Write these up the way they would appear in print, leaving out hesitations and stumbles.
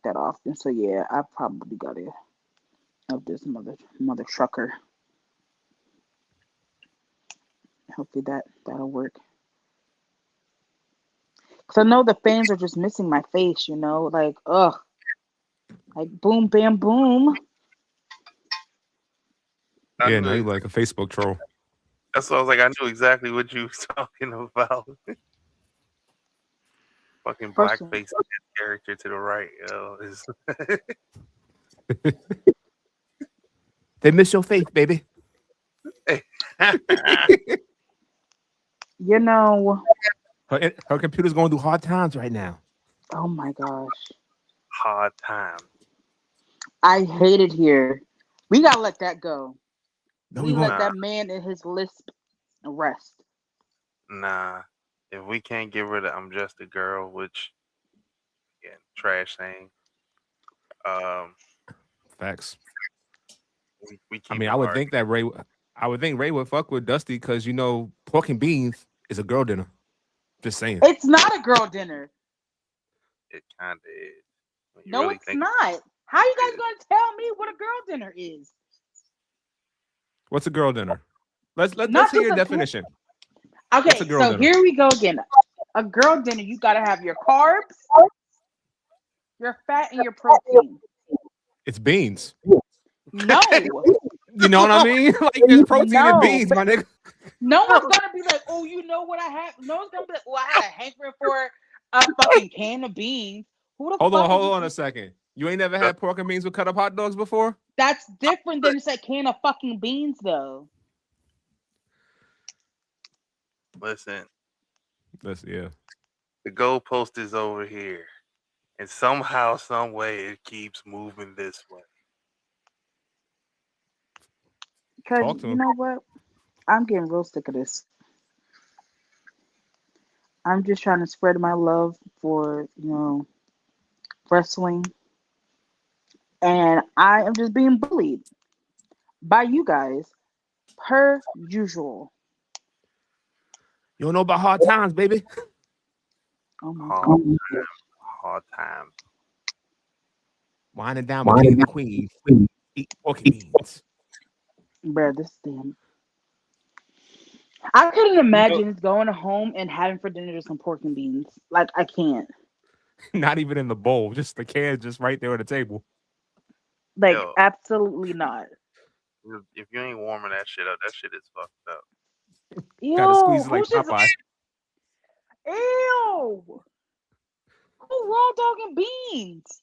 that often. So yeah, I probably gotta help this mother trucker. Hopefully that'll work. Cause I know the fans are just missing my face. Like ugh, like boom, bam, boom. I Yeah, knew now you it. like a Facebook troll. That's why I was like, I knew exactly what you was talking about. Fucking First of blackface character to the right, yo. Is They miss your face, baby. you know, Her computer's going through hard times right now. oh my gosh, hard time. I hate it here. We gotta let that go. No, we We let won't. Nah, that man and his lisp rest. nah. If we can't get rid of "I'm just a girl," which again, trash saying, um, Facts. we I keep mean, it hard. I would think Ray would fuck with Dusty because pork and beans is a girl dinner. Just saying. It's not a girl dinner. It kind of is. When you No, really it's think not. How you it guys is. gonna tell me what a girl dinner is? What's a girl dinner? Let's Not hear just your a definition. What's a okay. girl So dinner? here we go again. A girl dinner, you gotta have your carbs, your fat, and your protein. It's beans. No, You know what I mean? Like there's protein in no, beans, my nigga. no one's gonna be like, oh, you know what I have? No one's gonna be like, oh, I had a hankering for a fucking can of beans. Who the fuck is? Hold on a second. You ain't never had pork and beans with cut up hot dogs before? That's different than just a can of fucking beans, though. Listen, Yeah. the goalpost is over here, and somehow, some way, it keeps moving this way. Cause Talk to you him. know what? I'm getting real sick of this. I'm just trying to spread my love for wrestling, and I am just being bullied by you guys per usual. You don't know about hard times, baby. Oh my Hard, god. hard times. Winding down with King and the Queen. Eat pork and beans. Bruh, this damn. I couldn't You know, imagine going home and having for dinner just some pork and beans. Like I can't. not even in the bowl, just the can just right there on the table. Like Yo, absolutely not. if you ain't warming that shit up, that shit is fucked up. Got to Ew, squeeze it like who's just Popeye. ew? Who raw dog and beans?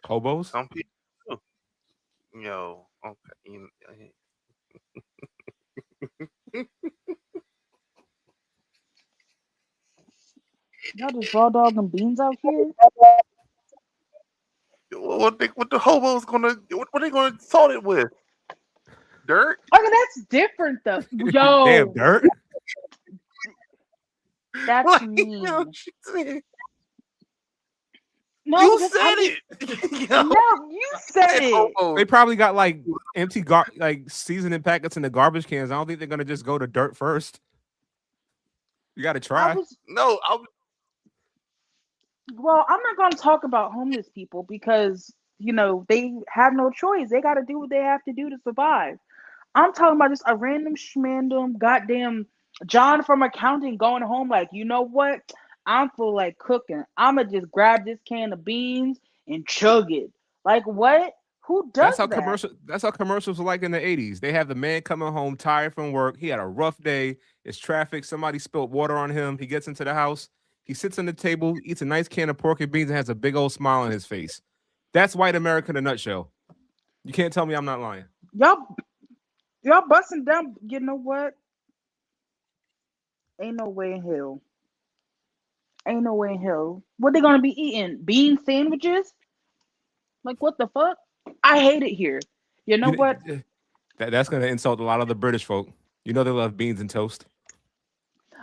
Hobos? Some people, yo, okay, Y'all just raw dog and beans out here? what the hobos gonna what they gonna salt it with? Dirt? Okay, that's different though. Damn, Yo, dirt. that's Like, yo, mean. she said, No, you because said I'm just it. no. Yo, You said said it. They hobos. probably got like empty like seasoning packets in the garbage cans. I don't think they're gonna just go to dirt first. You gotta I try. was No, well. I'm not going to talk about homeless people because they have no choice. They got to do what they have to do to survive. I'm talking about just a random schmandom goddamn John from accounting going home like, you know what? I'm for like cooking. I'ma just grab this can of beans and chug it. Like what? Who does that? That's how commercials were like in the 80s. They have the man coming home tired from work. He had a rough day. It's traffic. Somebody spilled water on him. He gets into the house. He sits on the table, eats a nice can of pork and beans, and has a big old smile on his face. That's white America in a nutshell. You can't tell me I'm not lying. Y'all y'all busting down. You know what? Ain't no way in hell. Ain't no way in hell. What they gonna be eating? Bean sandwiches? Like what the fuck? I hate it here. You know You what? that's gonna insult a lot of the British folk. You know they love beans and toast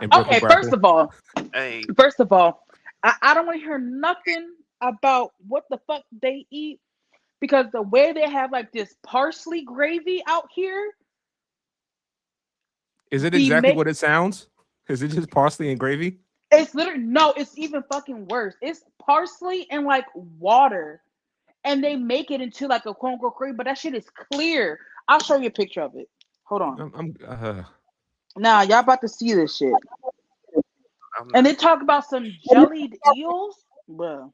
and brookie Okay, brackle. hey, first of all, I don't want to hear nothing about what the fuck they eat because the way they have like this parsley gravy out here Is it be exactly make what it sounds? Is it just parsley and gravy? it's literally no, it's even fucking worse. It's parsley and like water. and they make it into like a quote unquote cream, but that shit is clear. I'll show you a picture of it. Hold on. I'm Now y'all about to see this shit. I'm And not. they talk about some jellied eels. Bro,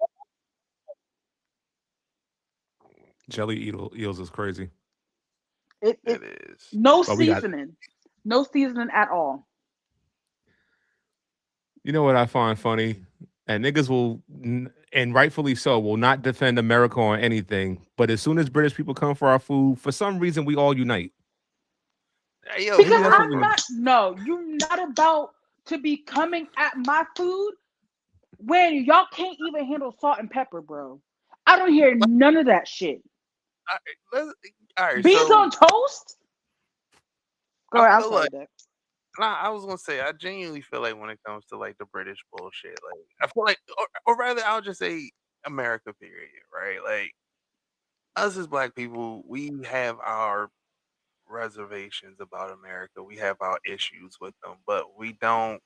eels is crazy. it It is. no But we got, seasoning. No seasoning at all. you know what I find funny? And niggas will, and rightfully so, will not defend America on anything. But as soon as British people come for our food, for some reason we all unite. Hey, yo, Maybe Because that's for what I'm we. not, no, you're not about to be coming at my food when y'all can't even handle salt and pepper, bro. I don't hear none of that shit. all right, all right, Beans so on toast? Go I ahead, I'm feel sorry, like Dad. nah, I was gonna say I genuinely feel like when it comes to like the British bullshit, like I feel like, or rather, I'll just say America, period, right? Like us as Black people, we have our reservations about America. We have our issues with them, but we don't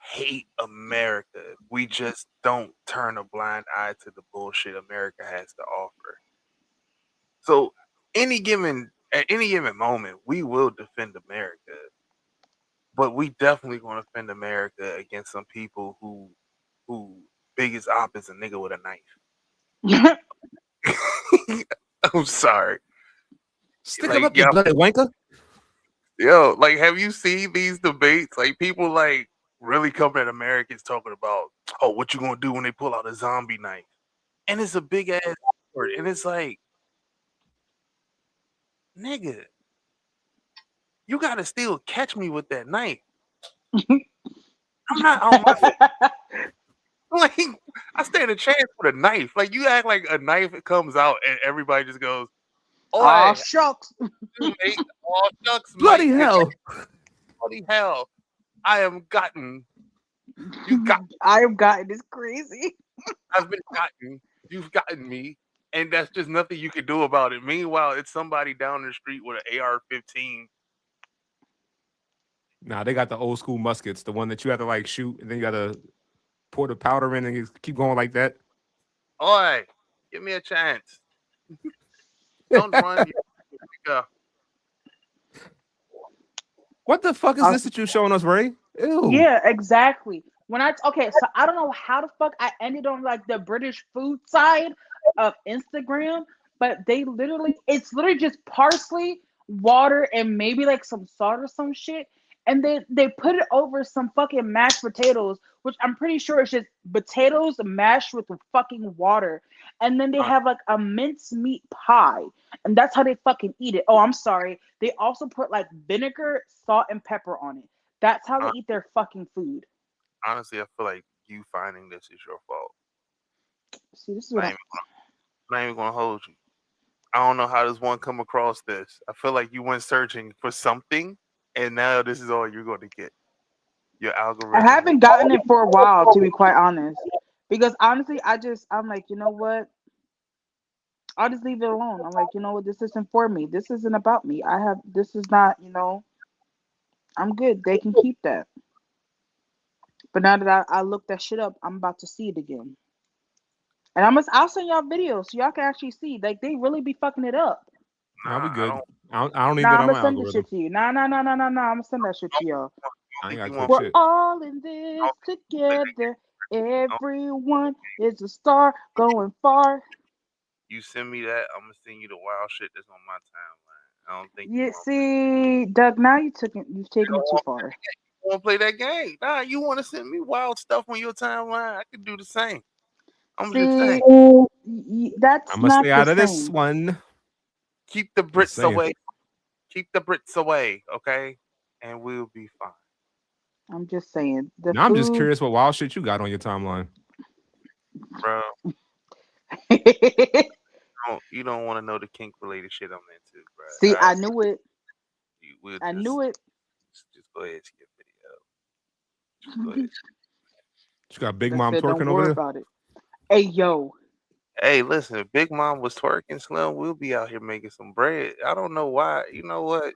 hate America. We just don't turn a blind eye to the bullshit America has to offer. So at any given moment, we will defend America, but we definitely gonna defend America against some people who biggest op is a nigga with a knife. I'm sorry. Stick 'em Like up, you bloody wanker. yo, like have you seen these debates? Like people like really coming at Americans talking about, oh, what you gonna do when they pull out a zombie knife? And it's a big ass word. And it's like, nigga, you gotta still catch me with that knife. I'm not on my like I stand a chance with a knife. Like you act like a knife comes out and everybody just goes, Aw, "Oi, shucks. mate, all shucks, Bloody mate, hell. bloody hell, I am gotten. You got. I have gotten this crazy. I've been gotten. You've gotten me, and that's just nothing you can do about it. Meanwhile, it's somebody down the street with an AR-15. Nah, they got the old school muskets, the one that you have to like shoot, and then you got to pour the powder in and you keep going like that. Oi, give me a chance. Don't run. You go. What the fuck is Uh, this that you showing us, Ray? Ew. yeah, exactly. When I okay, so I don't know how the fuck I ended on like the British food side of Instagram, but they literally it's literally just parsley, water, and maybe like some salt or some shit. And they put it over some fucking mashed potatoes, which I'm pretty sure is just potatoes mashed with fucking water. And then they Uh, have like a mincemeat pie. And that's how they fucking eat it. Oh, I'm sorry. They also put like vinegar, salt, and pepper on it. That's how they hon- eat their fucking food. honestly, I feel like you finding this is your fault. See, this is I'm what not I. even, I'm not even gonna hold you. I don't know how does one come across this. I feel like you went searching for something, and now this is all you're going to get. Your I algorithm will. haven't gotten it for a while, to be quite honest. Because honestly, I'm like, you know what? I'll just leave it alone. I'm like, you know what? This isn't for me. This isn't about me. This is not, I'm good. They can keep that. But now that I looked that shit up, I'm about to see it again. And I'll send y'all videos so y'all can actually see. Like, they really be fucking it up. Nah, we I good. don't I don't need Nah, that I'm on gonna my send this algorithm. shit to you. Nah. I'm gonna send that shit to y'all. I ain't think got to you click want. We're shit. all in I this don't think you want to play that together. game. I don't- Everyone is a star going far. You send me that, I'm gonna send you the wild shit that's on my timeline. I don't think you You want. see, Doug, now you've You taken don't it too want far. to play that game. Nah, you want to send me wild stuff on your timeline? I can do the same. I'm just saying. See, that's I'm gonna not stay the out of this same. one. Keep the Just Brits saying. away. Keep the Brits away, okay? And we'll be fine, I'm just saying the Now I'm just food. curious what wild shit you got on your timeline. bro. See, You don't want to know the kink related shit I'm into, bro. I knew it. We'll I knew it. just go ahead and skip video. Just go ahead. You got Big I Mom said, don't twerking over worry there. about it. Hey, yo. Hey, listen, if Big Mom was twerking Slim, we'll be out here making some bread. I don't know why. You know what?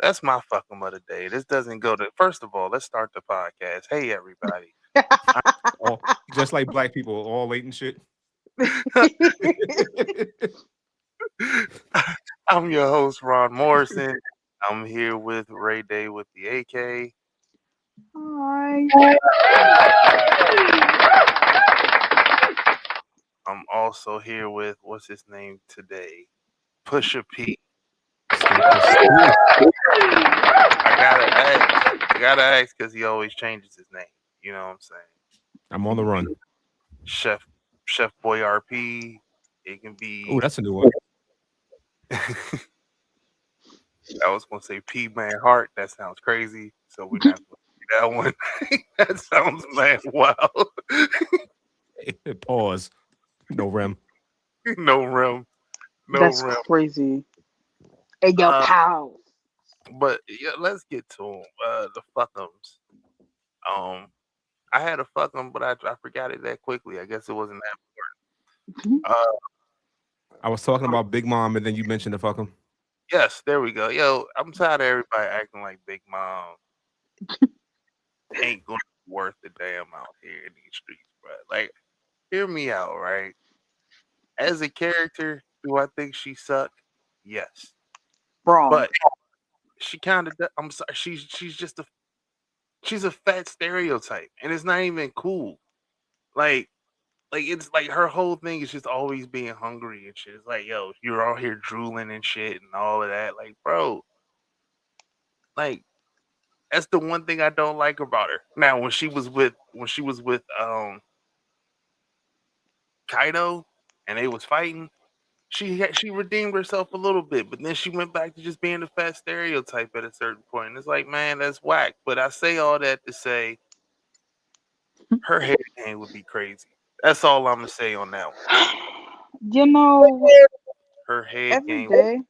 That's my fucking mother day. This doesn't go to. First of all, let's start the podcast. Hey, everybody. I, All just like black people, all late and shit. I'm your host, Ron Morrison. I'm here with Ray Day with the AK. Hi. I'm also here with what's his name today? Pusha P. Stay Pusha P. I gotta ask because he always changes his name. You know what I'm saying? I'm on the run. Chef Chef Boyardee. It can Oh, be. that's a new one. I was gonna say P Man Heart. That sounds crazy. So we're not gonna do that one. That sounds mad wild. Pause. No rem. No rim. No That's rim. crazy. Hey, yo, Uh, pals. but yeah, let's get to 'em. The fuckums. Um, I had a fuckum, but I forgot it that quickly. I guess it wasn't that important. I was talking about Big Mom, and then you mentioned the fuck him. Yes, there we go. Yo, I'm tired of everybody acting like Big Mom ain't gonna be worth the damn out here in these streets, bro. Like, hear me out, right? As a character, do I think she sucked? Yes, Wrong. but she kind of. I'm sorry. She's just she's a fat stereotype, and it's not even cool. Like it's like her whole thing is just always being hungry and shit. It's like, yo, you're out here drooling and shit and all of that. Like, bro, like that's the one thing I don't like about her. Now, when she was with Kaido and they was fighting, she redeemed herself a little bit, but then she went back to just being the fat stereotype at a certain point. And it's like, man, that's whack. But I say all that to say her head game would be crazy. That's all I'm gonna say on that one. You know, Her head every game, day.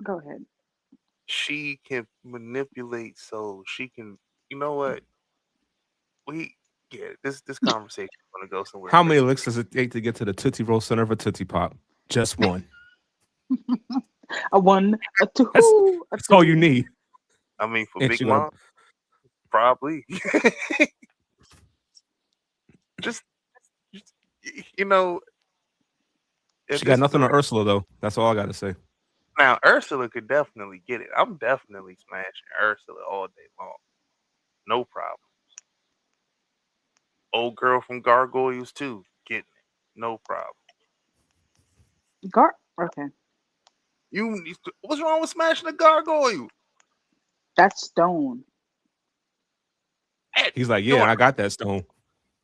Go ahead. she can manipulate souls. She can, you know what? We yeah, this conversation is gonna go somewhere How many crazy. licks does it take to get to the Tootsie Roll center of a Tootsie Pop? Just one. A one, a That's two, a that's all you three. need. I mean, for And Big she gonna Mom, probably. just, just you know, at she got this nothing point on Ursula though. That's all I gotta say. now, Ursula could definitely get it. I'm definitely smashing Ursula all day long. No problem. Old girl from Gargoyles too, getting it. No problem. Okay, What's wrong with smashing a gargoyle? that's stone. At He's like, yeah, during and I got that stone.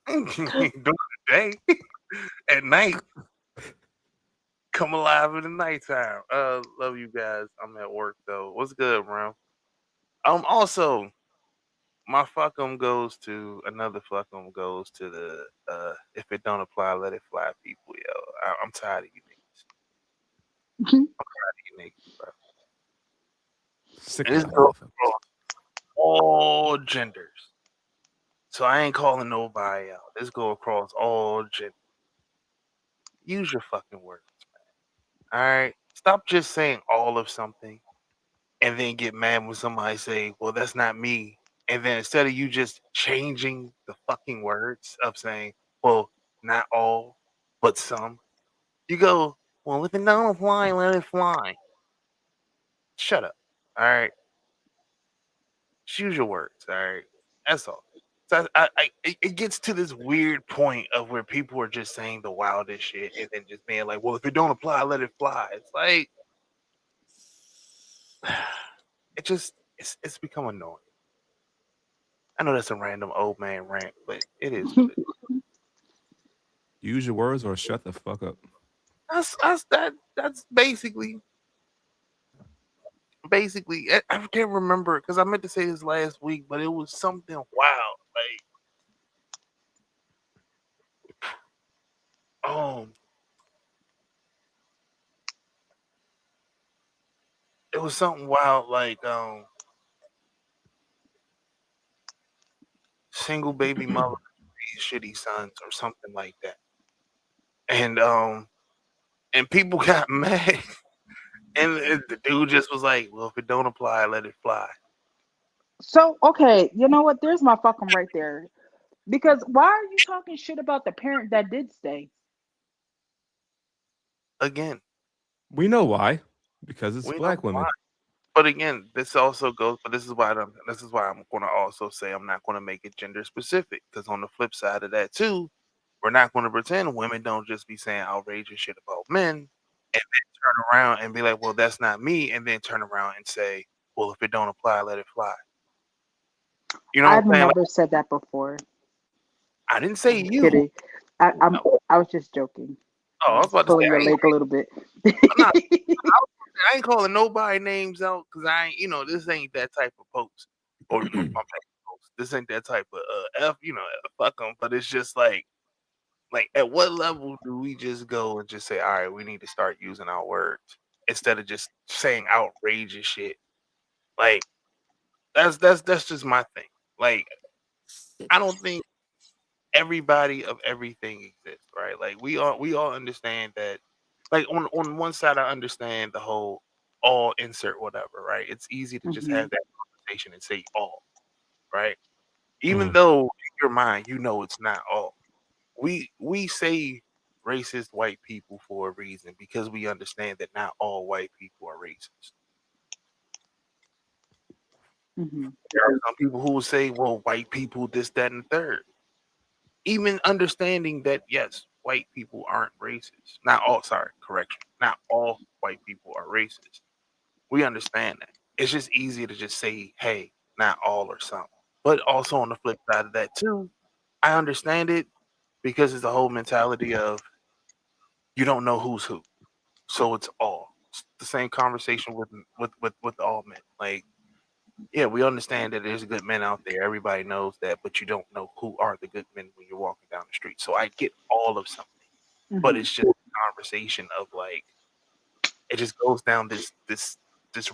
during the day, at night, come alive in the nighttime. Love you guys. I'm at work though. What's good, bro? Also, my fuckum goes to another fuckum goes to the if it don't apply, let it fly people, yo. I'm tired of you niggas. Tired of you niggas, bro. Sick And of this that goes motherfucker. across all genders. So I ain't calling nobody out. This go across all genders. Use your fucking words, man. All right. Stop just saying all of something and then get mad when somebody say, "Well, that's not me." And then instead of you just changing the fucking words of saying, "Well, not all, but some," you go, "Well, if it don't fly, let it fly." Shut up. All right. Just use your words. All right. That's all. So it gets to this weird point of where people are just saying the wildest shit and then just being like, "Well, if it don't apply, let it fly." It's like it's become annoying. I know that's a random old man rant, but it is what it is. Use your words or shut the fuck up. That's basically I can't remember because I meant to say this last week, but it was something wild. Like it was something wild like single baby mother shitty sons or something like that. And people got mad. And the dude just was like, "Well, if it don't apply, let it fly." So okay, you know what? There's my fucking right there. Because why are you talking shit about the parent that did stay? Again, We know why. Because it's we know black why. women. But again, this also goes. But this is why I'm going to also say I'm not going to make it gender specific. Because on the flip side of that too, we're not going to pretend women don't just be saying outrageous shit about men, and then turn around and be like, "Well, that's not me," and then turn around and say, "Well, if it don't apply, let it fly." You know what I've I'm saying? Like, never said that before. I didn't say I'm you. kidding. I was just joking. Oh, I I was was about to say pulling your leg a little bit. I'm not. I ain't calling nobody names out because I ain't. This ain't that type of post or my post. This ain't that type of f. Fuck them. But it's just like at what level do we just go and just say, all right, we need to start using our words instead of just saying outrageous shit. Like that's just my thing. Like I don't think everybody of everything exists, right? Like we all understand that. Like on one side, I understand the whole all insert whatever, right? It's easy to just Hmm. have that conversation and say all, right? Even Mhm. though in your mind you know it's not all. We say racist white people for a reason because we understand that not all white people are racist. Hmm. There are some people who will say, well, white people, this, that, and the third. Even understanding that yes, white people aren't racist. Not all, sorry, correction. Not all white people are racist. We understand that. It's just easier to just say, hey, not all or some. But also on the flip side of that too, I understand it because it's the whole mentality of you don't know who's who. So it's all. It's the same conversation with all men. Like, yeah, we understand that there's good men out there. Everybody knows that, but you don't know who are the good men when you're walking down the street. So I get all of something, but Hmm. it's just a conversation of like it just goes down this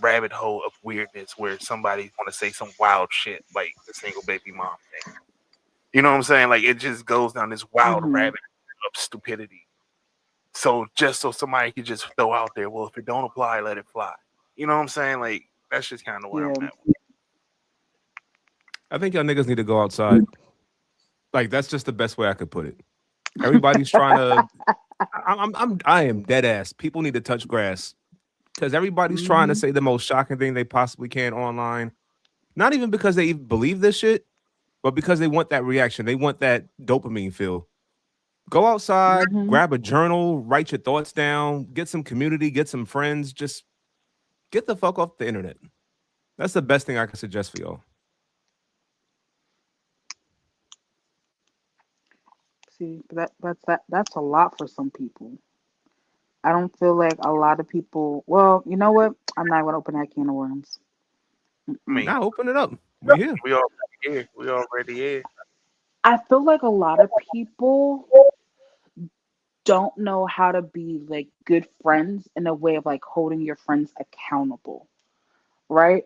rabbit hole of weirdness where somebody want to say some wild shit like the single baby mom thing. You know what I'm saying? Like it just goes down this wild Hmm. rabbit of stupidity. So just so somebody could just throw out there, well, if it don't apply, let it fly. You know what I'm saying? Like that's just kind of where I'm Yeah. at with I think y'all niggas need to go outside. Like that's just the best way I could put it. Everybody's trying to. I am dead ass. People need to touch grass because everybody's trying to Hmm. say the most shocking thing they possibly can online. Not even because they even believe this shit, but because they want that reaction. They want that dopamine feel. Go outside, Hmm. grab a journal, write your thoughts down, get some community, get some friends. Just get the fuck off the internet. That's the best thing I can suggest for y'all. See, that's a lot for some people. I don't feel like a lot of people. Well, you know what? I'm not gonna open that can of worms. I mean, Mm-mm. Now open it up. We here. we already here. We already here. I feel like a lot of people don't know how to be like good friends in a way of like holding your friends accountable, right?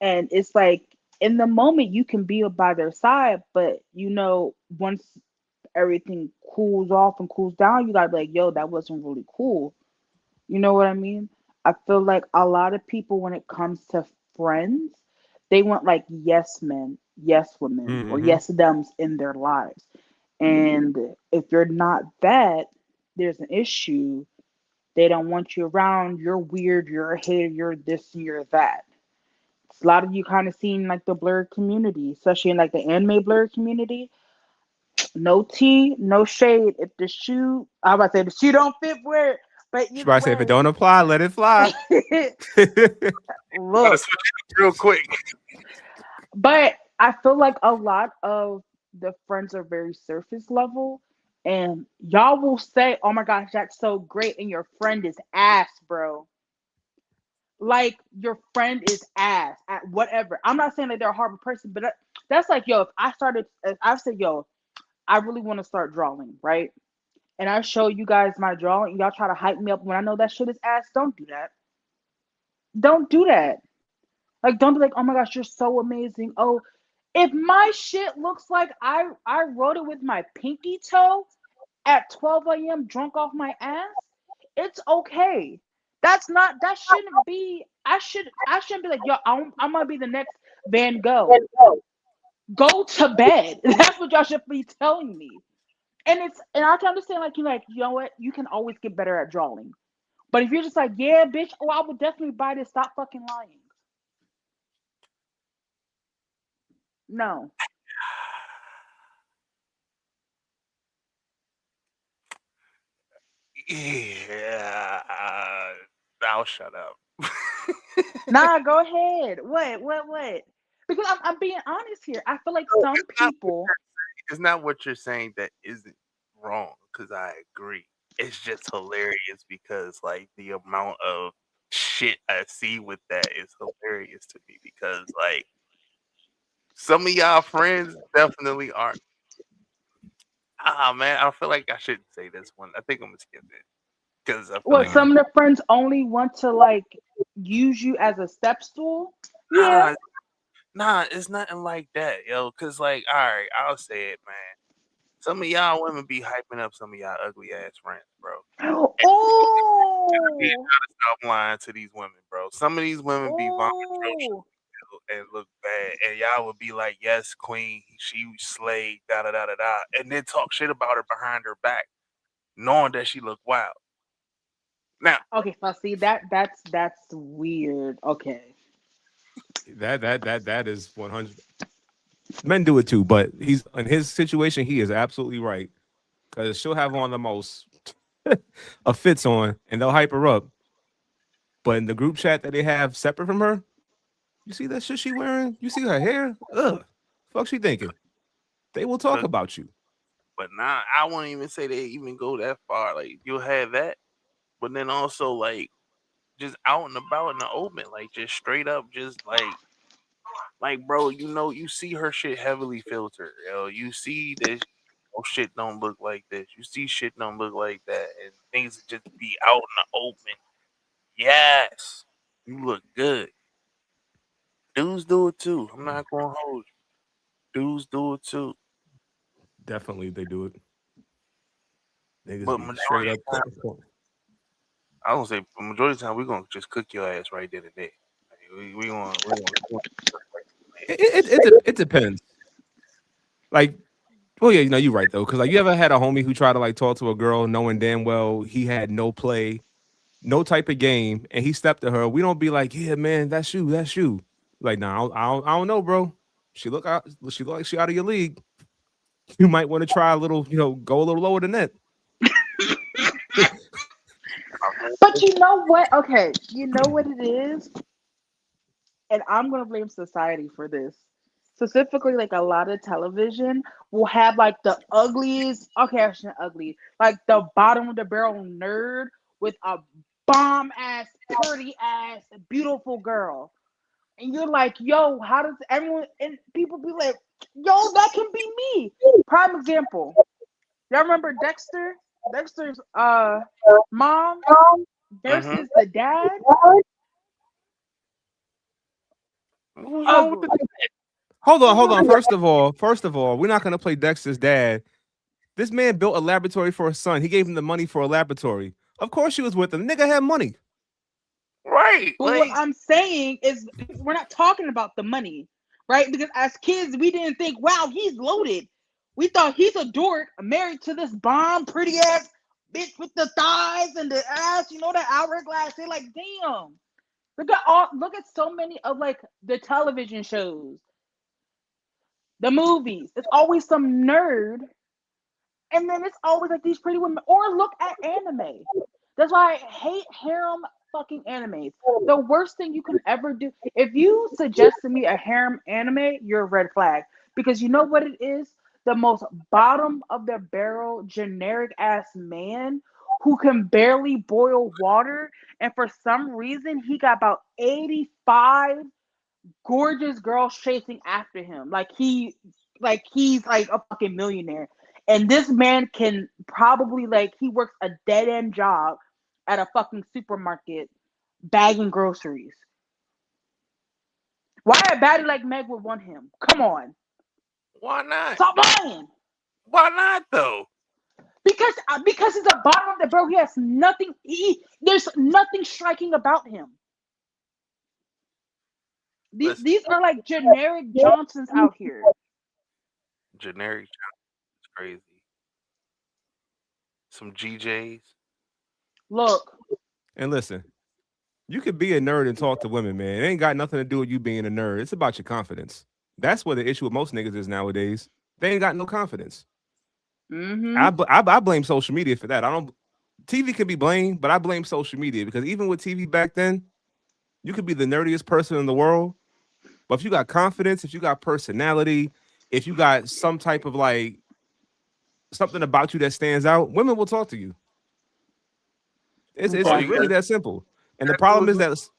And it's like in the moment you can be by their side, but once everything cools off and cools down, you gotta be like, yo, that wasn't really cool. You know what I mean? I feel like a lot of people, when it comes to friends, they want like yes men, yes women, or Mm-hmm. yes thems in their lives. And if you're not that, there's an issue. They don't want you around. You're weird. You're a hater. You're this and you're that. It's a lot of you kind of seen like the blurred community, especially in like the anime blurred community. No tea, no shade. If the shoe, I was about to say the shoe don't fit, wear it. But Should either I say if it way, don't apply, let it fly? Got to look. switch it real quick. But I feel like a lot of the friends are very surface level, and y'all will say, "Oh my gosh, that's so great," and your friend is ass, bro. Like your friend is ass at whatever. I'm not saying that they're a horrible person, but that's like, yo, if I said, yo, I really want to start drawing, right? And I show you guys my drawing, and y'all try to hype me up when I know that shit is ass. Don't do that. Don't do that. Like, don't be like, oh my gosh, you're so amazing. Oh, if my shit looks like I wrote it with my pinky toe at 12 a.m. drunk off my ass, it's okay. That shouldn't be. I shouldn't be like, yo, I'm gonna be the next Van Gogh. Go to bed. That's what y'all should be telling me. And I can understand like you like, you know what, you can always get better at drawing. But if you're just like, yeah, bitch, oh, I would definitely buy this. Stop fucking lying. No. Yeah, I'll shut up. Nah, go ahead. What? Because I'm being honest here. I feel like No, some people. it's not what you're saying that isn't wrong, because I agree. It's just hilarious because like the amount of shit I see with that is hilarious to me because like some of y'all friends definitely aren't. Ah man, I feel like I shouldn't say this one. I think I'm gonna skip it because I feel What, like Nah, some of the friends only want to like use you as a step stool? Yeah. nah, nah, it's nothing like that, yo. Cause like, all right, I'll say it, man. Some of y'all women be hyping up some of y'all ugly ass friends, bro. We Oh. gotta stop lying to these women, bro. Some of these women be vomit Oh. and look bad, and y'all would be like, "Yes, queen, she slayed, da da da da da," and then talk shit about her behind her back, knowing that she look wild. Now, Okay, so see that's weird. Okay. that is 100. Men do it too, but he's in his situation. He is absolutely right because she'll have on the most of fits on, and they'll hype her up. But in the group chat that they have separate from her, you see that shit she wearing? You see her hair? Ugh, fuck she thinking? They will talk look, about you. but now I won't even say they even go that far. Like you'll have that, but then also like just out and about in the open, like just straight up, just like bro, you know, you see her shit heavily filtered, yo. You see this, oh shit don't look like this. You see shit don't look like that, and things just be out in the open. Yes, you look good. Dudes do it too. I'm not gonna hold you. Dudes do it too, Definitely, they do it. Niggas but be straight majority up. of the time, I don't say majority of the time we gonna just cook your ass right there today. Like, It depends. Like, well, yeah, you know, you're right though, because like, you ever had a homie who tried to like talk to a girl knowing damn well he had no play, no type of game, and he stepped to her. We don't be like, yeah, man, that's you, that's you. Like, nah, I don't know, bro. She look out. She look like she out of your league. You might want to try a little, go a little lower than that. But you know what? Okay, you know what it is? And I'm gonna blame society for this. Specifically, like a lot of television will have like the ugliest, okay, I shouldn't ugly, like the bottom of the barrel nerd with a bomb ass, pretty ass, beautiful girl. And you're like, yo, how does everyone and people be like, yo, that can be me. Prime example. Y'all remember Dexter? Dexter's mom mm-hmm. versus the dad? What's wrong with the? Ugly. Hold on, hold on. First of all, we're not gonna play Dexter's dad. This man built a laboratory for his son. He gave him the money for a laboratory. Of course, she was with him. Nigga had money. Right, But what like I'm saying is, we're not talking about the money, right? Because as kids, we didn't think, wow, he's loaded. We thought he's a dork married to this bomb, pretty ass bitch with the thighs and the ass, you know, that hourglass. They're like, damn. Look at so many of like the television shows, the movies. It's always some nerd, and then it's always like these pretty women. Or look at anime. That's why I hate harem fucking animes. The worst thing you can ever do. If you suggest to me a harem anime, you're a red flag. Because you know what it is? The most bottom of the barrel, generic ass man who can barely boil water. And for some reason, he got about 85 gorgeous girls chasing after him. Like he's like a fucking millionaire. And this man can probably like he works a dead end job at a fucking supermarket bagging groceries. Why a baddie like Meg would want him? Come on. why not? Stop lying. Why not though? Because he's a bottom of the barrel. He has nothing. There's nothing striking about him. Listen, These are like generic Johnsons out here. Generic is crazy. Some GJs. Look, And listen, you could be a nerd and talk to women, man. It ain't got nothing to do with you being a nerd. It's about your confidence. That's what the issue with most niggas is nowadays. They ain't got no confidence. mm-hmm. I blame social media for that. I don't. TV can be blamed, but I blame social media because even with TV back then, you could be the nerdiest person in the world, but if you got confidence, if you got personality, if you got some type of like something about you that stands out, women will talk to you. It's All Okay. you really gotta, that simple. And the do problem is is make, that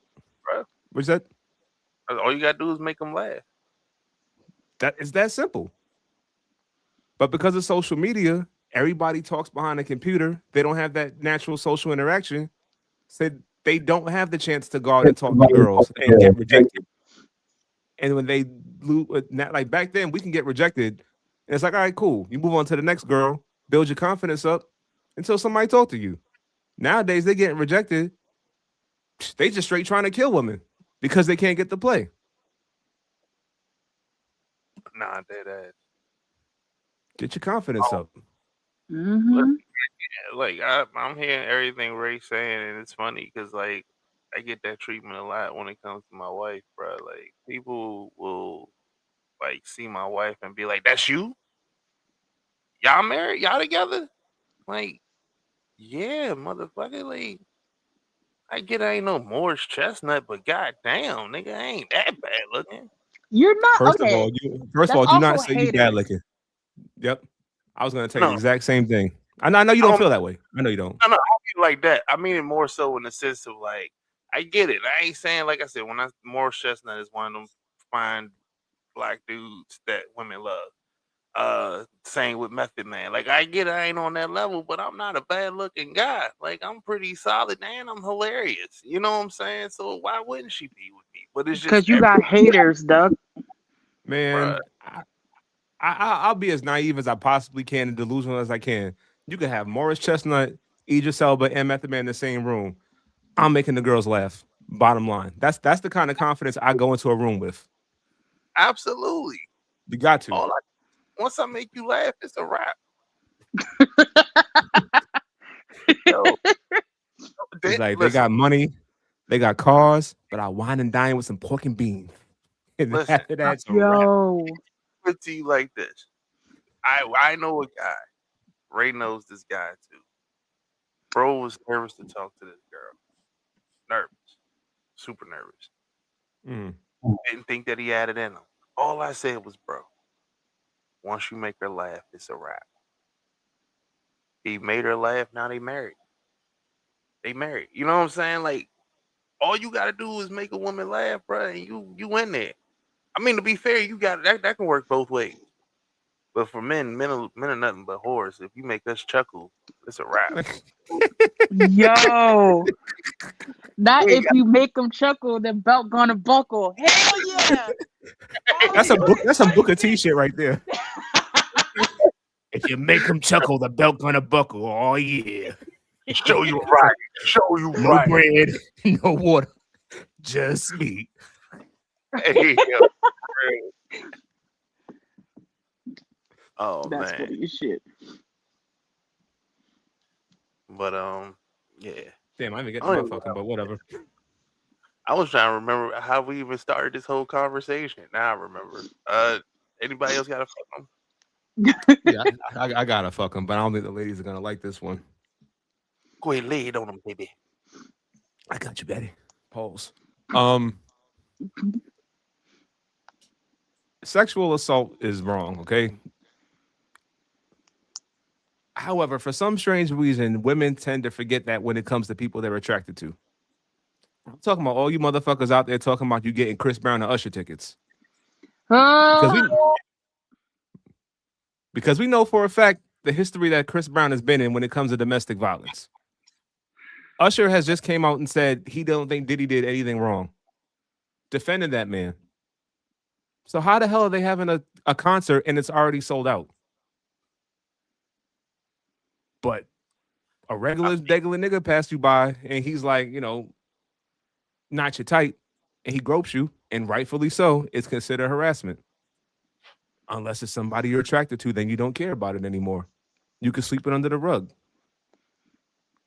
bro. was that All you gotta do is make them laugh. that is that simple. But because of social media, everybody talks behind a computer. They don't have that natural social interaction. So they don't have the chance to go out and talk to girls and get rejected. And when they like back then, we can get rejected. And it's like, all right, cool. You move on to the next girl, build your confidence up until somebody talk to you. Nowadays, they getting rejected. They just straight trying to kill women because they can't get to play. Nah, dead ass. Get your confidence Oh, up. look, Mm-hmm. like I'm hearing everything Ray saying, and it's funny because like I get that treatment a lot when it comes to my wife, bro. Like people will like see my wife and be like, "That's you? Y'all married? Y'all together?" Like, yeah, motherfucker. Like, I get I ain't no Morris Chestnut, but goddamn, nigga, I ain't that bad looking. You're not First of all, okay. That's do not also say you bad haters. looking. Yep. I was gonna tell you the No, exact same thing. I know you I don't don't. feel that way. I know you don't. No, I don't mean like that. I mean it more so in the sense of like, I get it. I ain't saying like I said when I Morris Chestnut is one of them fine black dudes that women love. Same with Method Man. Like I get I ain't on that level, but I'm not a bad looking guy. Like I'm pretty solid and I'm hilarious. You know what I'm saying? So why wouldn't she be with me? But it's just Because you got haters, Doug. bruh. Man, I'll be as naive as I possibly can and delusional as I can. You can have Morris Chestnut, Idris Elba, and Method Man in the same room. I'm making the girls laugh. Bottom line. That's the kind of confidence I go into a room with. Absolutely. You got to. All I once I make you laugh, it's a wrap. Yo, It's like they listen, got money, they got cars, but I wine and dine with some pork and beans. And listen. after that, it's a wrap. Yo. Put it to you like this. I know a guy. Ray knows this guy too. Bro was nervous to talk to this girl. Nervous. Super nervous. Mm. Didn't think that he had it in him. All I said was, bro, once you make her laugh, it's a wrap. He made her laugh, now they married. They married. You know what I'm saying? Like, all you gotta do is make a woman laugh, bro, and you in there. I mean, to be fair, you got that can work both ways. But for men are nothing but whores. If you make us chuckle, it's a wrap. Yo. Not We ain't if got you make them chuckle, the belt gonna buckle. Hell yeah. Oh, That's a book. you That's a Booker T twisted. shit right there. If you make them chuckle, the belt gonna buckle. Oh yeah. show you right. Show you No right. bread, no water, just meat. Hey, yo, oh That's man. funny as shit. But yeah. Damn, I didn't get I to don't my even fucking, but whatever. I was trying to remember how we even started this whole conversation. Now I remember. Anybody else got a fuck 'em? Yeah, I gotta fuck them, but I don't think the ladies are gonna like this one. Go ahead, lay it on them, baby. I got you, Betty. Pause. Um, Sexual assault is wrong. Okay. However, for some strange reason, women tend to forget that when it comes to people they're attracted to. I'm talking about all you motherfuckers out there talking about you getting Chris Brown and Usher tickets because Uh, we know for a fact the history that Chris Brown has been in when it comes to domestic violence. Usher has just came out and said he don't think Diddy did anything wrong, defending that man. So how the hell are they having a concert and it's already sold out? But a regular degular nigga passed you by and he's like, not your type, and he gropes you, and rightfully so, it's considered harassment. Unless it's somebody you're attracted to, then you don't care about it anymore. You can sweep it under the rug.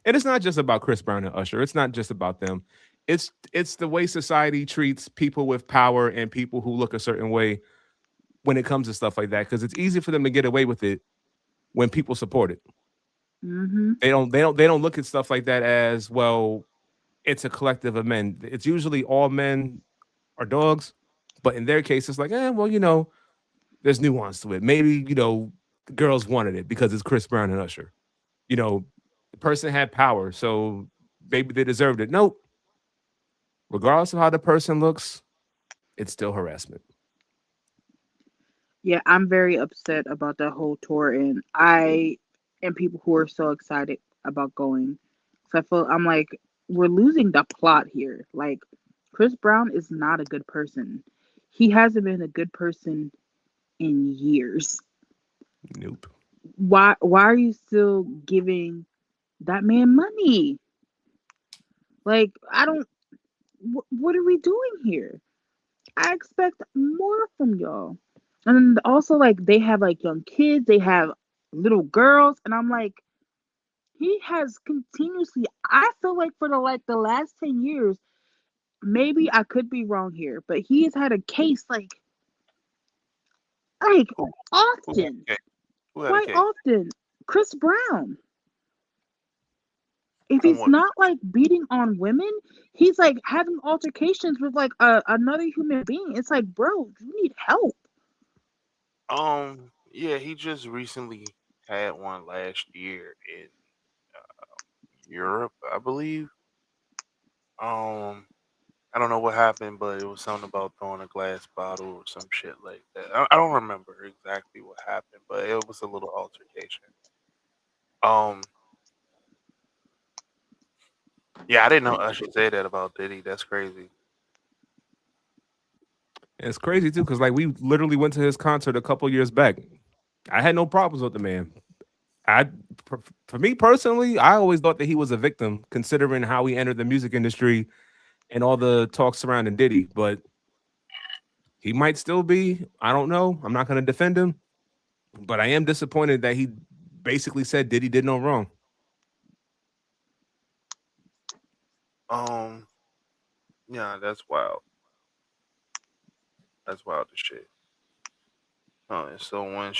And it's not just about Chris Brown and Usher. It's not just about them. It's the way society treats people with power and people who look a certain way when it comes to stuff like that. Because it's easy for them to get away with it when people support it. Mm-hmm. They don't look at stuff like that as well. It's a collective of men. It's usually all men are dogs, but in their case, it's like, well, there's nuance to it. Maybe the girls wanted it because it's Chris Brown and Usher. The person had power, so maybe they deserved it. Nope. Regardless of how the person looks, it's still harassment. Yeah, I'm very upset about that whole tour, and I and people who are so excited about going. So I'm like, we're losing the plot here. Like, Chris Brown is not a good person. He hasn't been a good person in years. Nope. Why are you still giving that man money? Like, I don't. What are we doing here? I expect more from y'all. And then also, like, they have like young kids, they have little girls, and I'm like, he has continuously. I feel like for the last 10 years, maybe I could be wrong here, but he has had a case like Who, who had often, a case? Who had a quite case? often. Chris Brown. If On he's what? not like beating on women, he's like having altercations with like another human being. It's like, bro, you need help. Yeah, he just recently had one last year in Europe, I believe. Um, I don't know what happened, but it was something about throwing a glass bottle or some shit like that. I don't remember exactly what happened, but it was a little altercation. Um, yeah, I didn't know I should say that about Diddy. That's crazy. And it's crazy too, because like we literally went to his concert a couple years back. I had no problems with the man. I, for me personally, I always thought that he was a victim, considering how he entered the music industry and all the talk surrounding Diddy. But he might still be. I don't know. I'm not going to defend him, but I am disappointed that he basically said Diddy did no wrong. Um, yeah, that's wild. That's wild as shit. And so when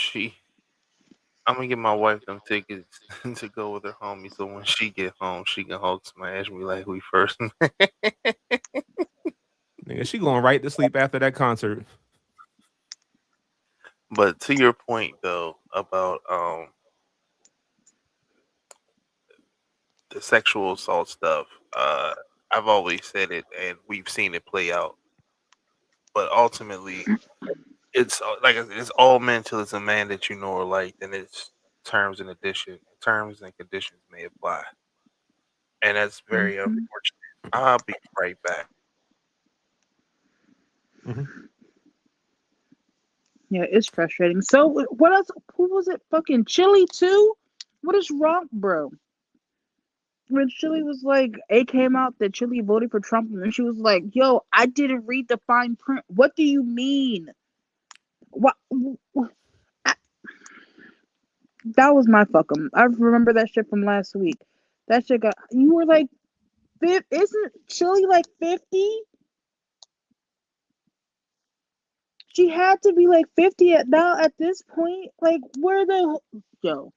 I'm gonna get my wife them tickets to go with her homie. So when she get home, she can Hulk smash me like we first met. Nigga, she going right to sleep after that concert. But to your point though about the sexual assault stuff, I've always said it, and we've seen it play out. But ultimately, it's like I said, it's all men till it's a man that you know or like. Then it's terms and conditions may apply, and that's very Hmm. unfortunate. I'll be right back. Mhm. Yeah, it's frustrating. So what else? Who was it? Fucking Chili too? What is wrong, bro? When Chili was like, it came out that Chili voted for Trump, and she was like, "Yo, I didn't read the fine print. What do you mean? What? I, that was my fuck 'em. I remember that shit from last week. That shit got. You were like, isn't Chili like 50? She had to be like 50 at now at this point. Like, where the yo?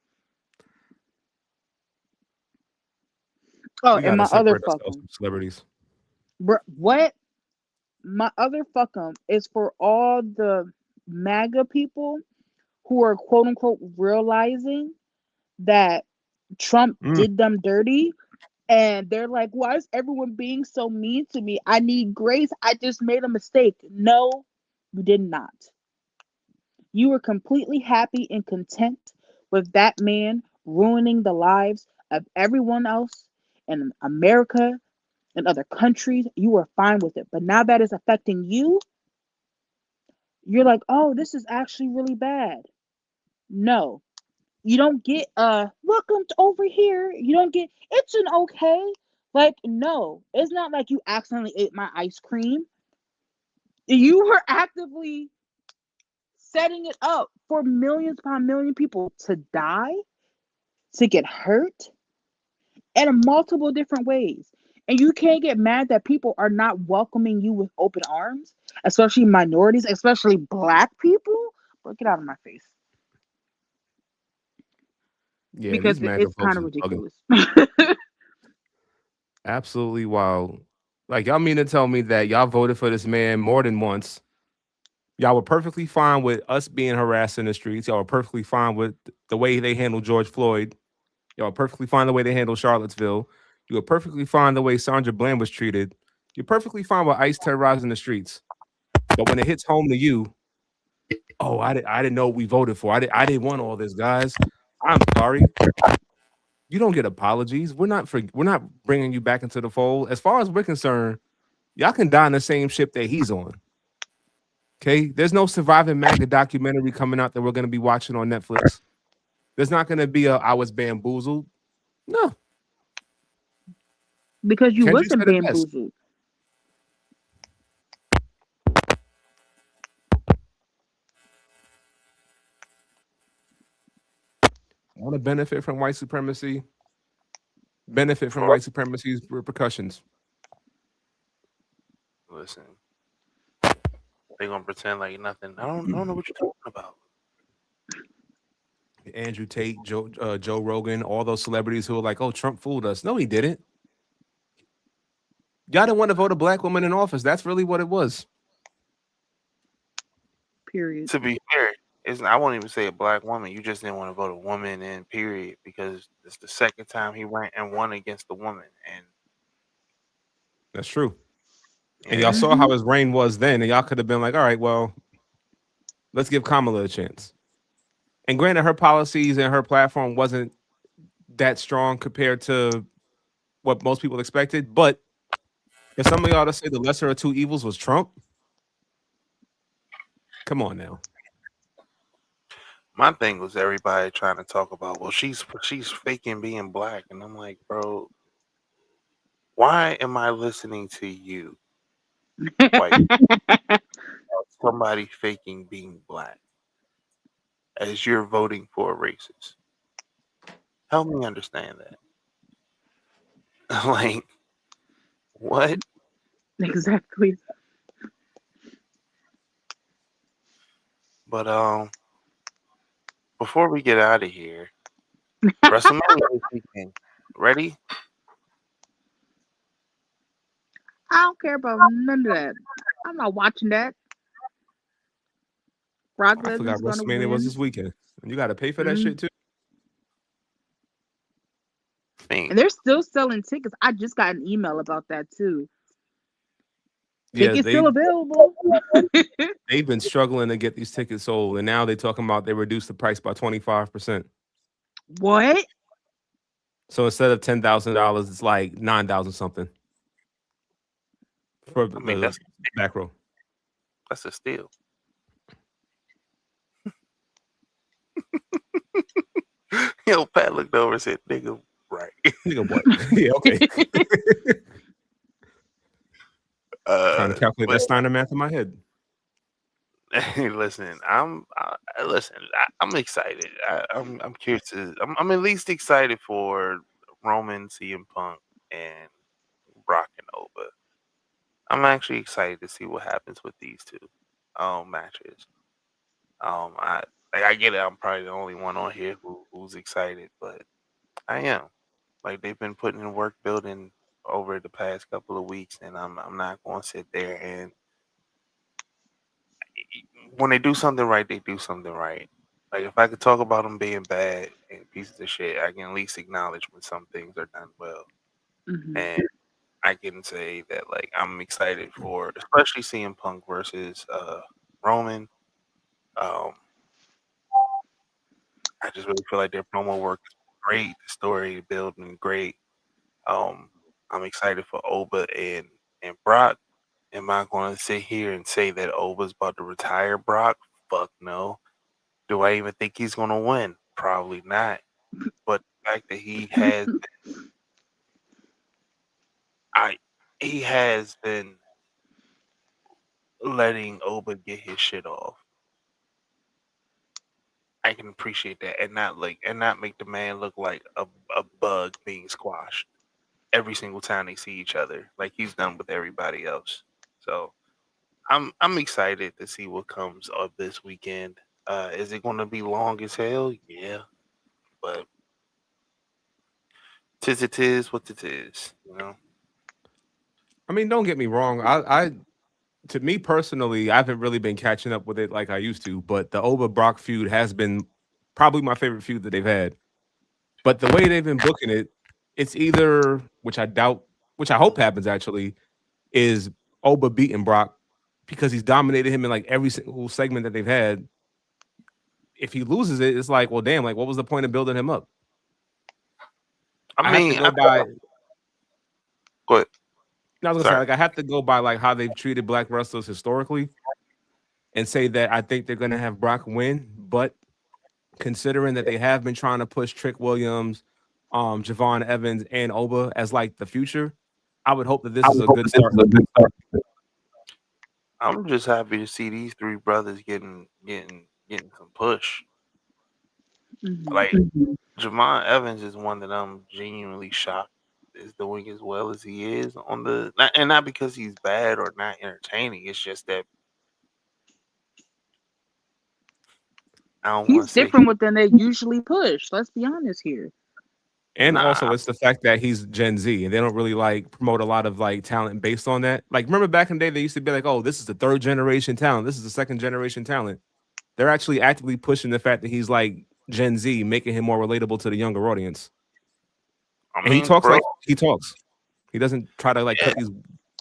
Oh, We got and to my other separate fuck ourselves 'em. from celebrities. What? My other fuck 'em is for all the MAGA people who are quote unquote realizing that Trump Mm. did them dirty. And they're like, why is everyone being so mean to me? I need grace. I just made a mistake. No, you did not. You were completely happy and content with that man ruining the lives of everyone else in America and other countries. You were fine with it. But now that is affecting you, you're like, oh, this is actually really bad. No, you don't get welcome to over here. You don't get it's an okay. Like, no, it's not like you accidentally ate my ice cream. You were actively setting it up for millions upon million people to die, to get hurt in multiple different ways. And you can't get mad that people are not welcoming you with open arms, especially minorities, especially black people. But get out of my face Yeah, because these MAGA it's folks kind of is bugging. ridiculous. Absolutely wild. Like y'all mean to tell me that y'all voted for this man more than once? Y'all were perfectly fine with us being harassed in the streets. Y'all were perfectly fine with the way they handled George Floyd. Y'all were perfectly fine the way they handled Charlottesville. You were perfectly fine the way Sandra Bland was treated. You're perfectly fine with ICE terrorizing the streets. But when it hits home to you, oh, I didn't know what we voted for. I didn't want all this, guys. I'm sorry. You don't get apologies. We're not bringing you back into the fold. As far as we're concerned, y'all can die in the same ship that he's on. Okay, there's no surviving MAGA documentary coming out that we're going to be watching on Netflix. There's not going to be a I was bamboozled. No, Because you Kendrick wasn't said it best. bamboozled. Want to benefit from white supremacy? Benefit from For white supremacy's repercussions. listen, they gonna pretend like nothing. I don't know what you're talking about. Andrew Tate, Joe Rogan, all those celebrities who are like, "Oh, Trump fooled us." No, he didn't. Y'all didn't want to vote a black woman in office. That's really what it was. Period. To be fair, it's I won't even say a black woman. You just didn't want to vote a woman in, period, because it's the second time he ran and won against the woman. And That's true. And y'all yeah, saw how Hmm. his reign was then, and y'all could have been like, "All right, well, let's give Kamala a chance." And granted, her policies and her platform wasn't that strong compared to what most people expected. But if some of y'all to say the lesser of two evils was Trump, come on now. my thing was everybody trying to talk about, well, she's faking being black, and I'm like, bro, why am I listening to you, white, somebody faking being black, as you're voting for a racist? Help me understand that. Like, what? Exactly. But before we get out of here, WrestleMania this weekend. Ready? I don't care about none of that. I'm not watching that. Brock I forgot Lesnar's gonna WrestleMania was win. this weekend. And you got to pay for that Mm. shit too. I mean, And they're still selling tickets. I just got an email about that too. Yeah, Tickets still available. they've been struggling to get these tickets sold, and now they're talking about they reduced the price by 25%. What? So instead of $10,000, it's like 9,000 something for I mean the back row. that's a steal. Yo, Pat looked over and said, "Nigga, right." Nigga, what? Yeah, okay. Trying to calculate But that Steiner math in my head. listen, listen. I'm excited. I'm curious. I'm at least excited for Roman, CM Punk, and Brock and Ova. I'm actually excited to see what happens with these two matches. I I get it. I'm probably the only one on here who's excited, but I am. Like they've been putting in work building over the past couple of weeks, and I'm not going to sit there and when they do something right, they do something right. Like if I could talk about them being bad and pieces of shit, I can at least acknowledge when some things are done well, Hmm. and I can say that like I'm excited for, especially CM Punk versus Roman. Um, I just really feel like their promo work is great, the story building great. Um, I'm excited for Oba and Brock. Am I going to sit here and say that Oba's about to retire Brock? Fuck no. Do I even think he's going to win? Probably not. But the fact that I he has been letting Oba get his shit off. I can appreciate that and not make the man look like a bug being squashed every single time they see each other, like he's done with everybody else. So I'm excited to see what comes of this weekend. Is it going to be long as hell? Yeah, but tis it is what it is. You know. I mean, don't get me wrong. I to me personally, I haven't really been catching up with it like I used to, but the Oba Brock feud has been probably my favorite feud that they've had. But the way they've been booking it, it's either, which I doubt, which I hope Mhm. happens actually, is Oba beating Brock because he's dominated him in like every single segment that they've had. If he loses it, it's like, well, damn, like what was the point of building him up? I I have to mean, go by. go ahead. I was gonna say, Sorry. like, I have to go by like how they've treated black wrestlers historically, and say that I think they're gonna have Brock win. But considering that they have been trying to push Trick Williams, Javon Evans, and Oba as like the future, I would hope that I this is would a hope good that this start. is a good start. I'm just happy to see these three brothers getting some push. Hmm. Like Javon Evans is one that I'm genuinely shocked is doing as well as he is on the and not because he's bad or not entertaining. It's just that I don't want He's to say different with than they usually push. Let's be honest here. And nah. also, it's the fact that he's Gen Z, and they don't really like promote a lot of like talent based on that. Like, remember back in the day, they used to be like, "Oh, this is the third generation talent. This is the second generation talent." They're actually actively pushing the fact that he's like Gen Z, making him more relatable to the younger audience. I And he mean, talks bro, like he talks. He doesn't try to like yeah, cut these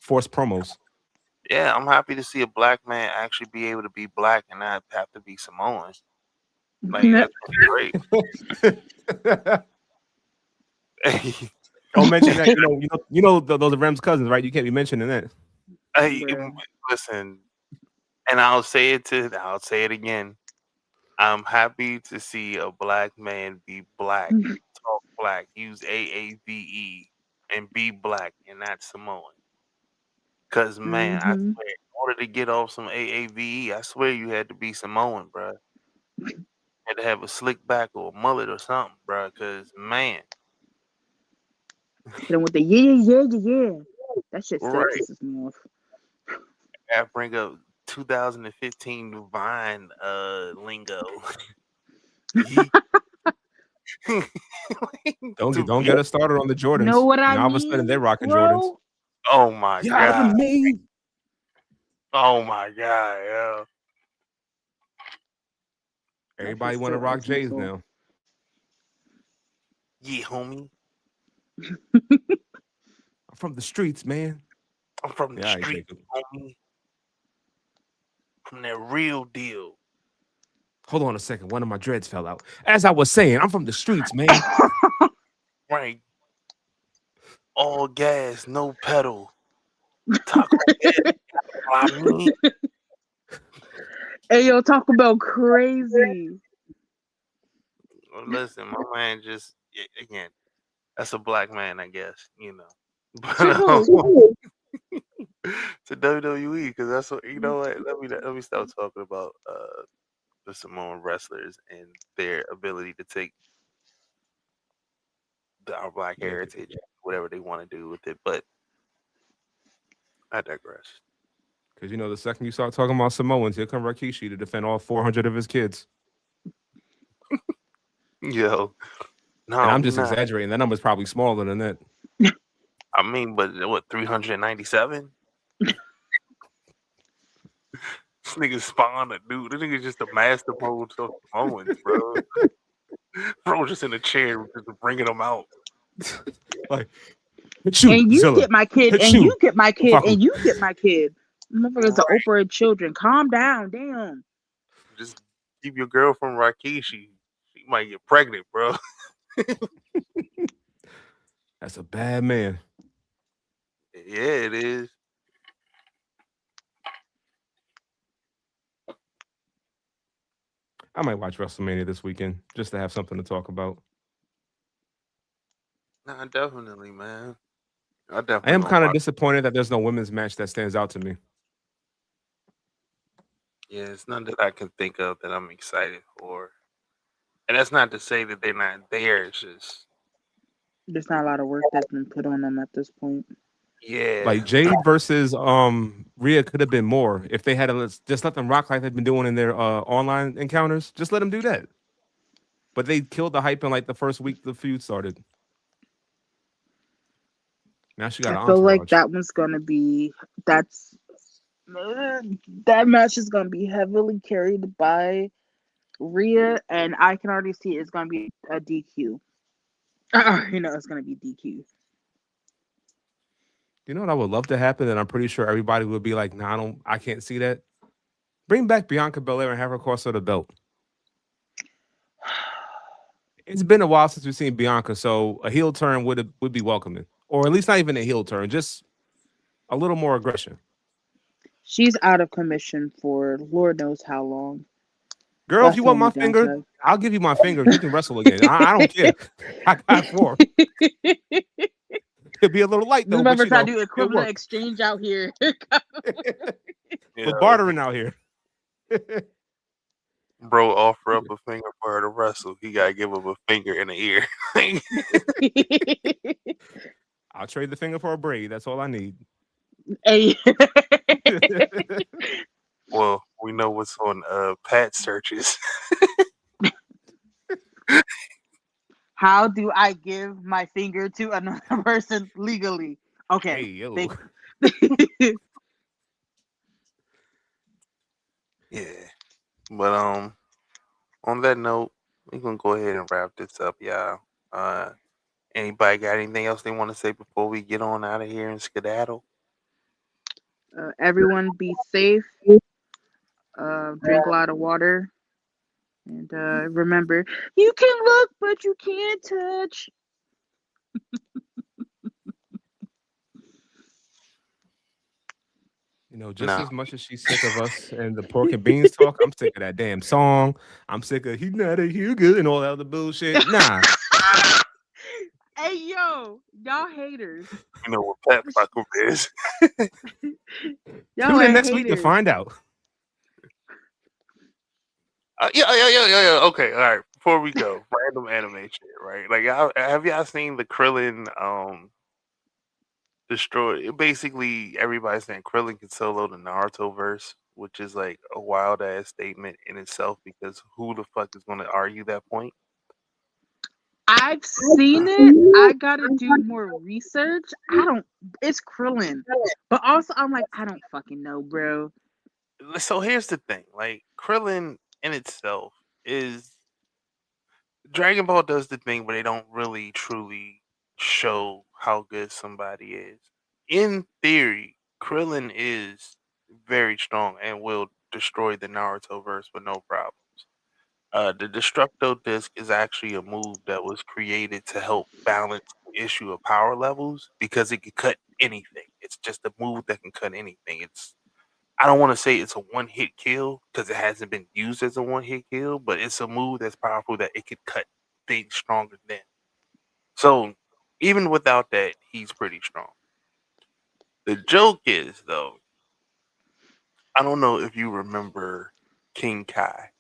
forced promos. yeah. I'm happy to see a black man actually be able to be black and not have to be Samoan. Like that's great. Don't mention that. Those are Rem's cousins, right? You can't be mentioning that. Hey, Bruh. listen, and I'll say it again. I'm happy to see a black man be black, talk black, use AAVE, and be black and not Samoan. Cause man, I Hmm. swear, in order to get off some AAVE, I swear you had to be Samoan, bruh. Had to have a slick back or a mullet or something, bruh. Cause man, Hit him with the yeah, yeah, yeah, yeah. That shit still right, pisses me off. I bring up 2015 Vine lingo. Ye- Don't To get us started on the Know Jordans. what I Now all of a sudden they're mean, rocking Jordans. bro? oh my You out of god, me. oh my god, yeah. That shit Everybody want to still rock icing us J's off. now. Yeah, homie. I'm from the streets, man. I'm from the Yeah, all right, street, Jacob. homie. From that real deal. Hold on a second. One of my dreads fell out. As I was saying, I'm from the streets, man. Right. All gas, no pedal. Taco Bell, I mean. Hey, yo, talk about crazy. Listen, my man just again, that's a black man, I guess, you know. To But who? to WWE, because that's what you know. What? Let me stop talking about the Samoan wrestlers and their ability to take our black Yeah, heritage, whatever they want to do with it. But I digress. because the second you start talking about Samoans, here come Rikishi to defend all 400 of his kids. Yo, And no, I'm we just not. exaggerating. That number's probably smaller than that. I mean, but what 397? This nigga spawned a dude. This nigga just a master mode of Samoans, bro. Bro, just in a chair, just bringing them out. Like, hit you, And you Zilla. get my kid, Hit and you you, get my kid, Faku. and you get my kid. Motherfuckers are Right. Oprah and children. Calm down, damn. Just keep your girl from Rikishi. She might get pregnant, bro. That's a bad man. Yeah, it is. I might watch WrestleMania this weekend just to have something to talk about. Nah, definitely, man. I I definitely am gonna kind of watch. disappointed that there's no women's match that stands out to me. Yeah, it's none that I can think of that I'm excited for. And that's not to say that they're not there. It's just There's not a lot of work that's been put on them at this point. yeah. Like Jade versus Rhea could have been more if they had just let them rock like they've been doing in their online encounters. Just let them do that. But they killed the hype in like the first week the feud started. Now she got I an feel like entourage. that one's gonna be that's uh, that match is gonna be heavily carried by Rhea, and I can already see it's gonna be a DQ. It's gonna be DQ. You know what I would love to happen, and I'm pretty sure everybody would be like, "Nah, I can't see that." Bring back Bianca Belair and have her cost her the belt. It's been a while since we've seen Bianca, so a heel turn would be welcoming, or at least not even a heel turn, just a little more aggression. She's out of commission for Lord knows how long. Girl, if That's you the want my only finger, downside. I'll give you my finger. You can wrestle again. I don't care. I got four. It'll be a little light though, but Remember, you try to know, do it'll equivalent work. exchange out here. We're Yeah. bartering out here. Bro offer up a finger for her to wrestle. He gotta give him a finger and an ear. I'll trade the finger for a braid. That's all I need. Hey. Well, we know what's on Pat searches. How do I give my finger to another person legally? Hey Okay, yo. thank you. Yeah. But on that note, we're gonna go ahead and wrap this up, y'all. Uh Anybody got anything else they want to say before we get on out of here and skedaddle? Everyone be safe. Drink a lot of water. And remember, you can look, but you can't touch. You know, just No. as much as she's sick of us and the pork and beans talk, I'm sick of that damn song. I'm sick of he's not a Hugo and all that other bullshit. Nah. Hey, yo, y'all haters. You know what Pat Fucker is. Y'all Tune in are next week to haters. find out. Yeah. Okay, all right. Before we go, random anime shit, right? Like, have y'all seen the Krillin destroy? Basically, everybody's saying Krillin can solo the Naruto verse, which is like a wild ass statement in itself. Because who the fuck is going to argue that point? I've seen it. I gotta do more research. I don't. It's Krillin, but also I'm like, I don't fucking know, bro. So here's the thing: like Krillin in itself is Dragon Ball does the thing where they don't really truly show how good somebody is. In theory, Krillin is very strong and will destroy the Naruto verse with no problems. The Destructo Disc is actually a move that was created to help balance the issue of power levels because it can cut anything. It's just a move that can cut anything. I don't want to say it's a one hit kill because it hasn't been used as a one hit kill, but it's a move that's powerful that it could cut things stronger than. So even without that, he's pretty strong. The joke is though, I don't know if you remember King Kai,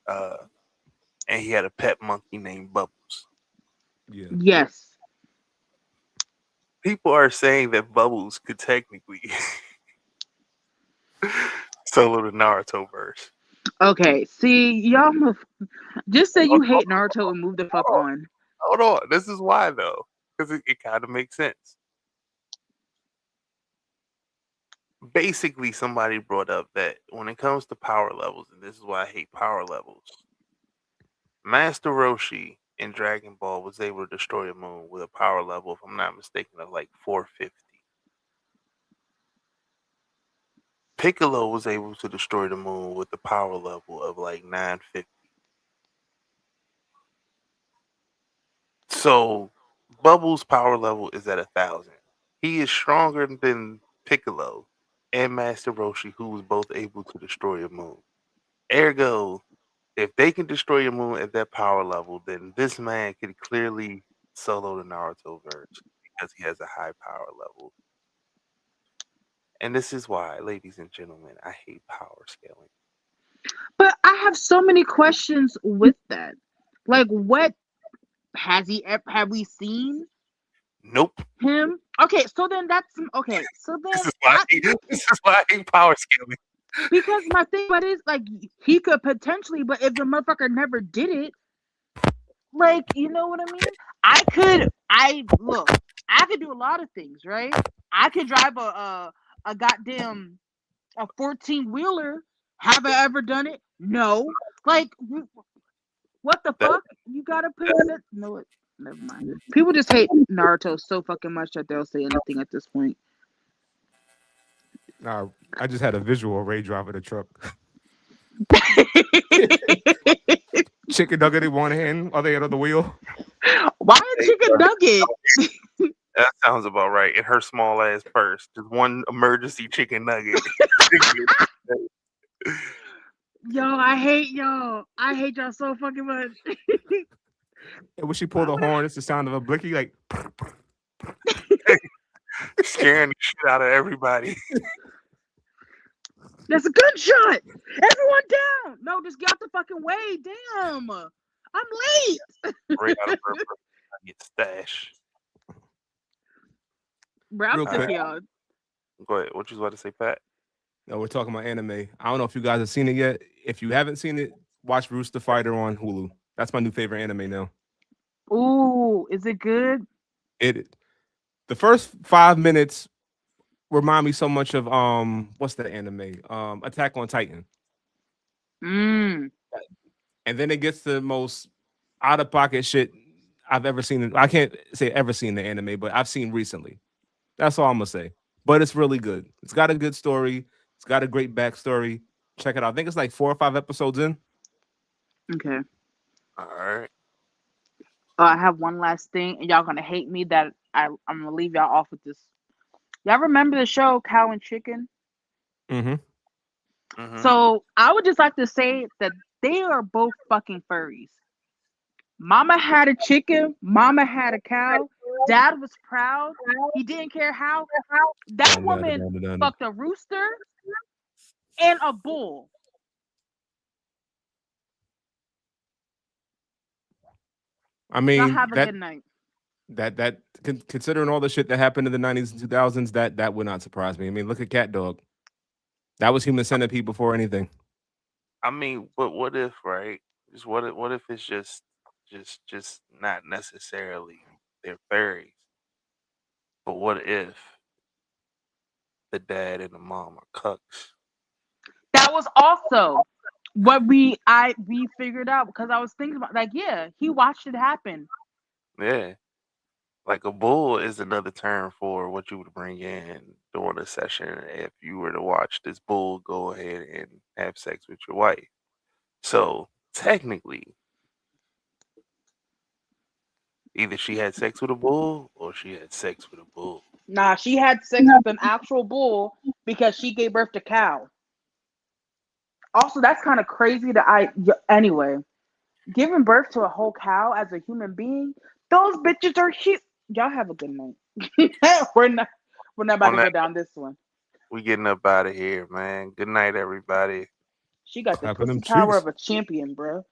uh, and he had a pet monkey named Bubbles. Yeah. Yes. People are saying that Bubbles could technically solo the Naruto verse. Okay. See, y'all move. Just say Hold you hate Naruto and move the fuck on, on. hold on. This is why though, because it kind of makes sense. Basically, somebody brought up that when it comes to power levels, and this is why I hate power levels, Master Roshi in Dragon Ball was able to destroy a moon with a power level, if I'm not mistaken, of like 450. Piccolo was able to destroy the moon with a power level of like 950. So Bubbles' power level is at 1,000. He is stronger than Piccolo and Master Roshi, who was both able to destroy a moon. Ergo, if they can destroy a moon at that power level, then this man can clearly solo the Naruto verse because he has a high power level. And this is why, ladies and gentlemen, I hate power scaling. But I have so many questions with that. Like, what has he? Have we seen Nope. him? Okay, so then that's okay. So This then is why I this is why I hate power scaling. because my thing about it is like he could potentially, but if the motherfucker never did it, like you know what I mean? I look, I could do a lot of things, right? I could drive a goddamn a 14 wheeler. Have I ever done it? No. Like what the That, fuck? You gotta put in it. No, it. Never mind. People just hate Naruto so fucking much that they'll say anything at this point. Nah, I just had a visual of Ray driving a truck. Chicken nugget in one hand, other hand on the wheel. Why a hey, chicken nugget? that sounds about right. In her small ass purse, just one emergency chicken nugget. Yo, I hate y'all. I hate y'all so fucking much. And when she pulled Why the would I? horn, it's the sound of a blicky, like Scaring the shit out of everybody. That's a gunshot. Everyone down. No, just get out the fucking way. Damn. I'm late. Right out of her purse. I get stash. Bro, I'm real sick of quick. y'all. Go ahead. What you was about to say, Pat? No, we're talking about anime. I don't know if you guys have seen it yet. If you haven't seen it, watch Rooster Fighter on Hulu. That's my new favorite anime now. Ooh, is it good? It the first 5 minutes remind me so much of what's the anime? Attack on Titan. Mmm. And then it gets the most out of pocket shit I've ever seen. I can't say ever seen the anime, but I've seen recently. That's all I'm gonna say. But it's really good. It's got a good story. It's got a great backstory. Check it out. I think it's like 4 or 5 episodes in. Okay. All right. I have one last thing, and y'all gonna hate me that I'm gonna leave y'all off with this. Y'all remember the show Cow and Chicken? Mm-hmm. Mm-hmm. So I would just like to say that they are both fucking furries. Mama had a chicken, mama had a cow. Dad was proud. He didn't care how. That woman fucked a rooster and a bull. I Y'all mean have a good night. considering all the shit that happened in the 90s and 2000s, that would not surprise me. I mean, look at Cat Dog. That was Human Centipede before anything. I mean, but what if, right? Just what if it's just not necessarily they're fairies, but what if the dad and the mom are cucks? That was also what we figured out because I was thinking about like yeah, he watched it happen. Yeah. Like a bull is another term for what you would bring in during a session if you were to watch this bull go ahead and have sex with your wife. So technically, either she had sex with a bull or she had sex with a bull. Nah, she had sex with an actual bull because she gave birth to cow. Also, that's kind of crazy that anyway, giving birth to a whole cow as a human being, those bitches are huge. Y'all have a good night. we're not we're not about On to that, go down this one. we getting up out of here, man. Good night, everybody. She got the Clapping them pussy power cheeks. of a champion, bro.